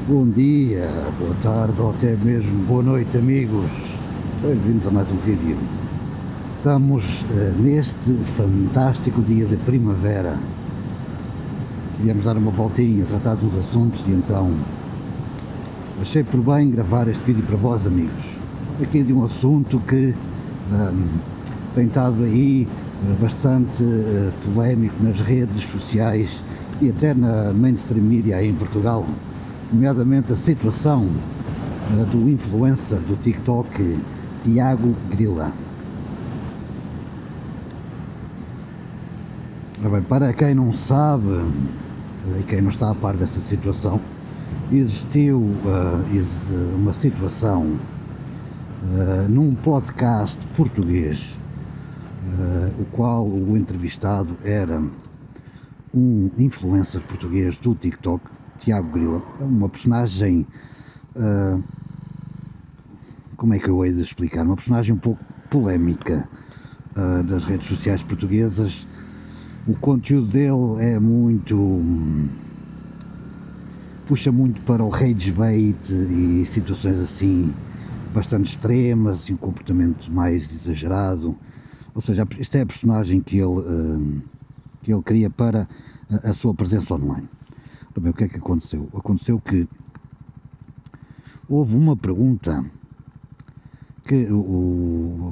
Bom dia, boa tarde ou até mesmo boa noite, amigos. Bem-vindos a mais um vídeo. Estamos neste fantástico dia de primavera. Viemos dar uma voltinha, tratar de uns assuntos e então achei por bem gravar este vídeo para vós, amigos. Aqui de um assunto que tem estado aí bastante polémico nas redes sociais e até na mainstream media aí em Portugal, nomeadamente a situação do influencer do TikTok Tiago Grila. Bem, para quem não sabe e quem não está a par dessa situação, existiu uma situação num podcast português, o qual o entrevistado era um influencer português do TikTok, Tiago Grila, uma personagem, como é que eu hei de explicar, uma personagem um pouco polémica das redes sociais portuguesas. O conteúdo dele é muito, puxa muito para o rage bait e situações assim bastante extremas e um comportamento mais exagerado. Ou seja, esta é a personagem que ele cria para a sua presença online. Bem, o que é que aconteceu? Aconteceu que houve uma pergunta que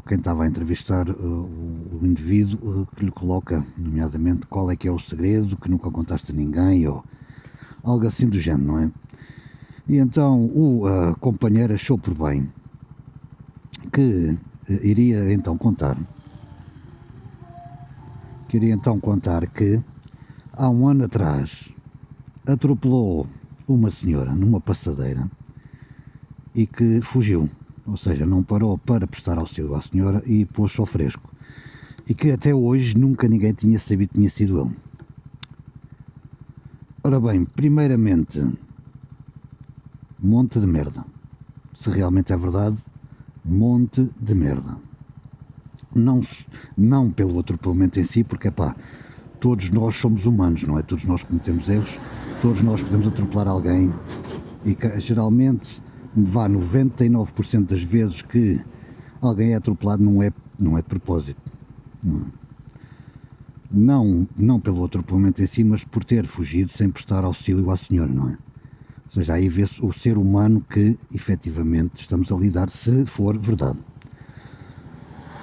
quem estava a entrevistar o indivíduo que lhe coloca, nomeadamente, qual é que é o segredo que nunca contaste a ninguém, ou algo assim do género, não é? E então o companheiro achou por bem que iria então contar que há um ano atrás atropelou uma senhora numa passadeira e que fugiu, ou seja, não parou para prestar auxílio à senhora e pôs-se ao fresco, e que até hoje nunca ninguém tinha sabido que tinha sido ele. Ora bem, primeiramente, monte de merda. Se realmente é verdade, monte de merda. Não pelo atropelamento em si, porque todos nós somos humanos, não é? Todos nós cometemos erros, todos nós podemos atropelar alguém e geralmente 99% das vezes que alguém é atropelado não é de propósito. Não pelo atropelamento em si, mas por ter fugido sem prestar auxílio à senhora, não é? Ou seja, aí vê-se o ser humano que efetivamente estamos a lidar, se for verdade.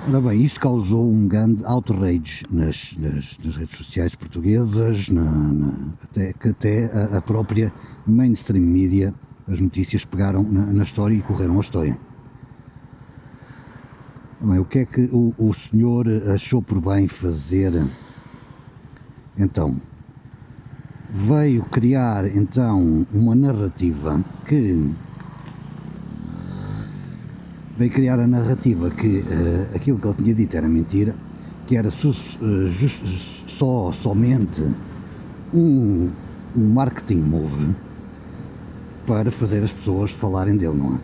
Ora bem, isto causou um grande outrage nas redes sociais portuguesas, até a própria mainstream media, as notícias pegaram na história e correram a história. Bem, o que é que o senhor achou por bem fazer? Então, veio criar então uma narrativa que aquilo que ele tinha dito era mentira, que era somente um marketing move para fazer as pessoas falarem dele, não é?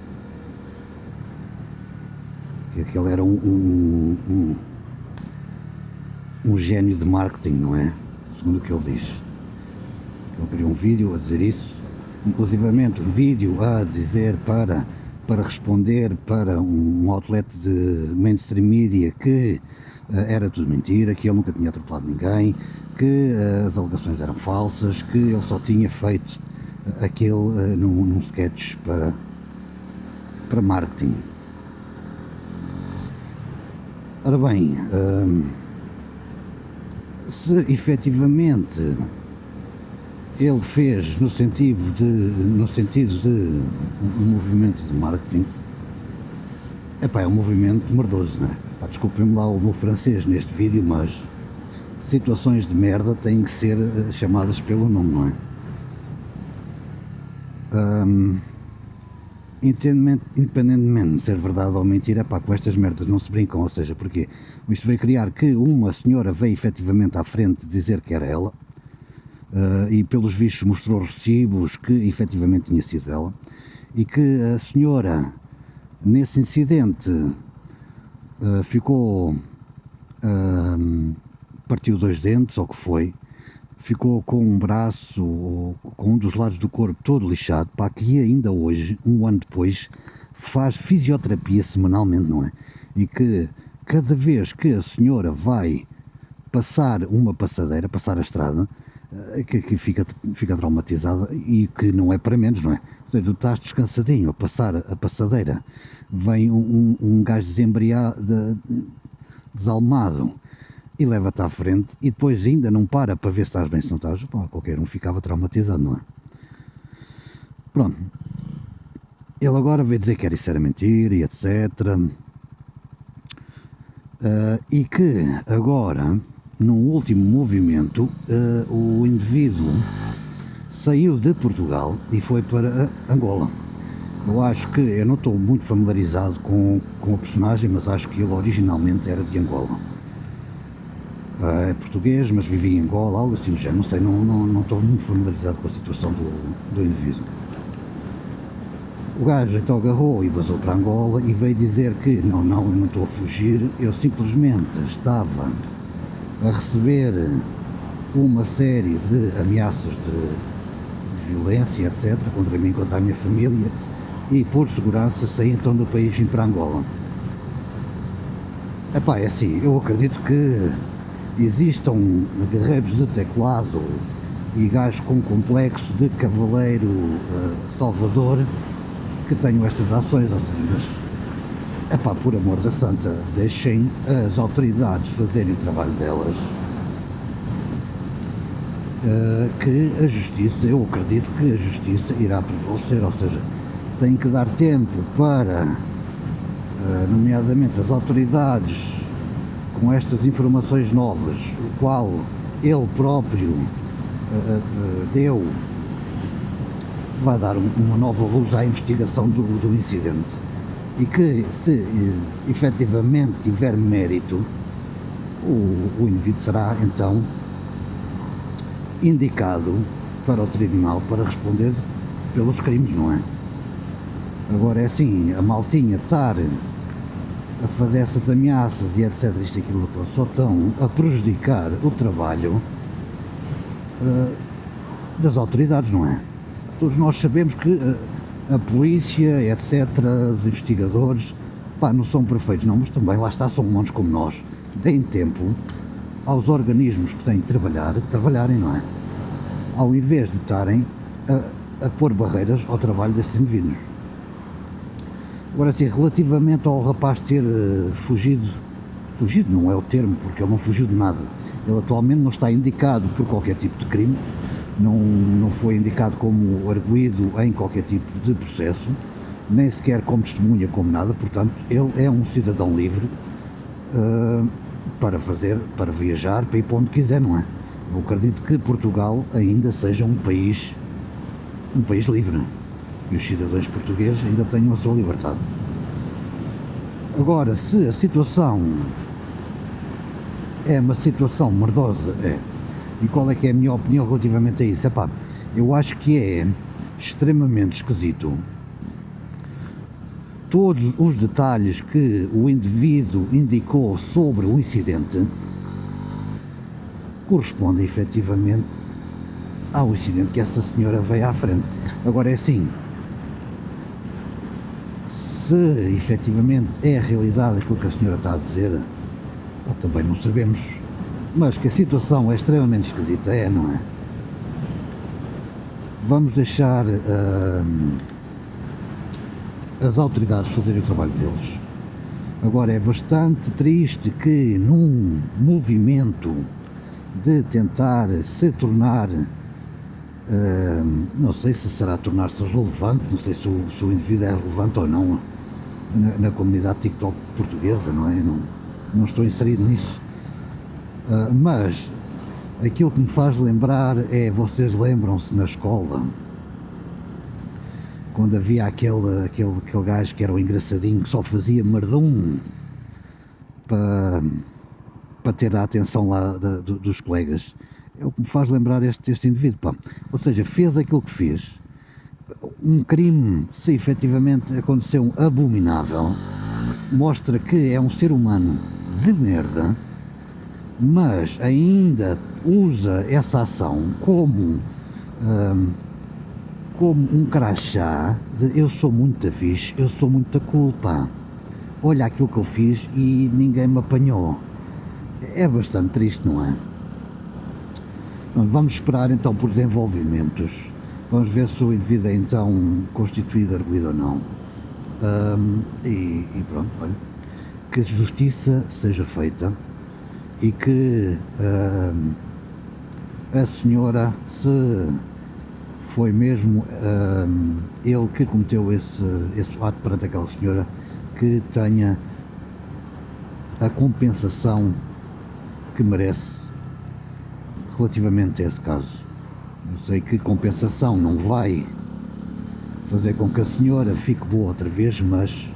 Que aquele era um gênio de marketing, não é? Segundo o que ele diz. Ele criou um vídeo a dizer isso, inclusivamente um vídeo a dizer para responder para um outlet de mainstream media que era tudo mentira, que ele nunca tinha atropelado ninguém, que as alegações eram falsas, que ele só tinha feito aquele num sketch para marketing. Ora bem, se efetivamente ele fez no sentido de um movimento de marketing, é um movimento merdoso, não é? Desculpem-me lá o meu francês neste vídeo, mas situações de merda têm que ser chamadas pelo nome, não é? Independentemente de ser verdade ou mentira, com estas merdas não se brincam, ou seja, porque isto veio criar que uma senhora veio efetivamente à frente dizer que era ela, e pelos vistos mostrou recibos que efetivamente tinha sido ela, e que a senhora nesse incidente partiu 2 dentes, ou o que foi, ficou com um braço, ou com um dos lados do corpo todo lixado, pá, que ainda hoje, um ano depois, faz fisioterapia semanalmente, não é? E que cada vez que a senhora vai passar uma passadeira, passar a estrada, que fica traumatizada, e que não é para menos, não é? Ou seja, tu estás descansadinho a passar a passadeira, vem um gajo desalmado e leva-te à frente, e depois ainda não para ver se estás bem, se não estás, pá, qualquer um ficava traumatizado, não é? Pronto. Ele agora veio dizer que era isso, era mentira e etc. E que agora, num último movimento, o indivíduo saiu de Portugal e foi para Angola. Eu não estou muito familiarizado com a personagem, mas acho que ele originalmente era de Angola. É português, mas vivia em Angola, algo assim do género, não sei, não estou muito familiarizado com a situação do indivíduo. O gajo então agarrou e vazou para Angola e veio dizer que não, eu não estou a fugir, eu simplesmente estava a receber uma série de ameaças de violência, etc., contra mim, contra a minha família, e por segurança saí então do país e vim para Angola. Epá, é assim, eu acredito que existam guerreiros de teclado e gajos com complexo de cavaleiro salvador que tenham estas ações, ou seja, mas, epá, por amor da santa, deixem as autoridades fazerem o trabalho delas, que a justiça, eu acredito que a justiça irá prevalecer, ou seja, tem que dar tempo para, nomeadamente as autoridades, com estas informações novas, o qual ele próprio deu, vai dar uma nova luz à investigação do incidente, e que, se efetivamente tiver mérito, o indivíduo será então indicado para o tribunal para responder pelos crimes, não é? Agora é assim, a maltinha estar a fazer essas ameaças e etc, isto e aquilo, só estão a prejudicar o trabalho das autoridades, não é? Todos nós sabemos que a polícia, etc, os investigadores, pá, não são perfeitos, não, mas também lá está, são humanos como nós. Deem tempo aos organismos que têm de trabalharem, não é? Ao invés de estarem a pôr barreiras ao trabalho desses indivíduos. Agora sim, relativamente ao rapaz ter fugido não é o termo, porque ele não fugiu de nada. Ele atualmente não está indicado por qualquer tipo de crime, não foi indicado como arguido em qualquer tipo de processo, nem sequer como testemunha, como nada, portanto ele é um cidadão livre para viajar, para ir para onde quiser, não é? Eu acredito que Portugal ainda seja um país livre, e os cidadãos portugueses ainda tenham a sua liberdade. Agora, se a situação é uma situação merdosa, e qual é que é a minha opinião relativamente a isso? Epá, eu acho que é extremamente esquisito todos os detalhes que o indivíduo indicou sobre o incidente correspondem efetivamente ao incidente que essa senhora veio à frente. Agora é assim, se efetivamente é a realidade aquilo que a senhora está a dizer, também não sabemos, mas que a situação é extremamente esquisita, não é? Vamos deixar as autoridades fazerem o trabalho deles. Agora é bastante triste que num movimento de tentar se tornar, não sei se será tornar-se relevante, não sei se o indivíduo é relevante ou não na comunidade TikTok portuguesa, não é? Não estou inserido nisso, mas aquilo que me faz lembrar é, vocês lembram-se na escola, quando havia aquele gajo que era o engraçadinho, que só fazia merdum para ter a atenção lá dos colegas? É o que me faz lembrar este indivíduo, pá. Ou seja, fez aquilo que fez, um crime, se efetivamente aconteceu, um abominável, mostra que é um ser humano de merda, mas ainda usa essa ação como um crachá de eu sou muito fixe, eu sou muita culpa, olha aquilo que eu fiz e ninguém me apanhou. É bastante triste, não é? Vamos esperar então por desenvolvimentos, vamos ver se o indivíduo é então constituído arguido ou não. E pronto, olha, que a justiça seja feita e que a senhora, se foi mesmo ele que cometeu esse ato perante aquela senhora, que tenha a compensação que merece relativamente a esse caso. Eu sei que compensação não vai fazer com que a senhora fique boa outra vez, mas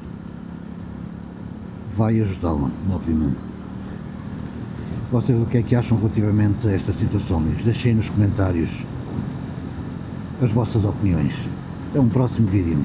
vai ajudá-la, obviamente. Vocês o que é que acham relativamente a esta situação, amigos? Deixem nos comentários as vossas opiniões. Até um próximo vídeo.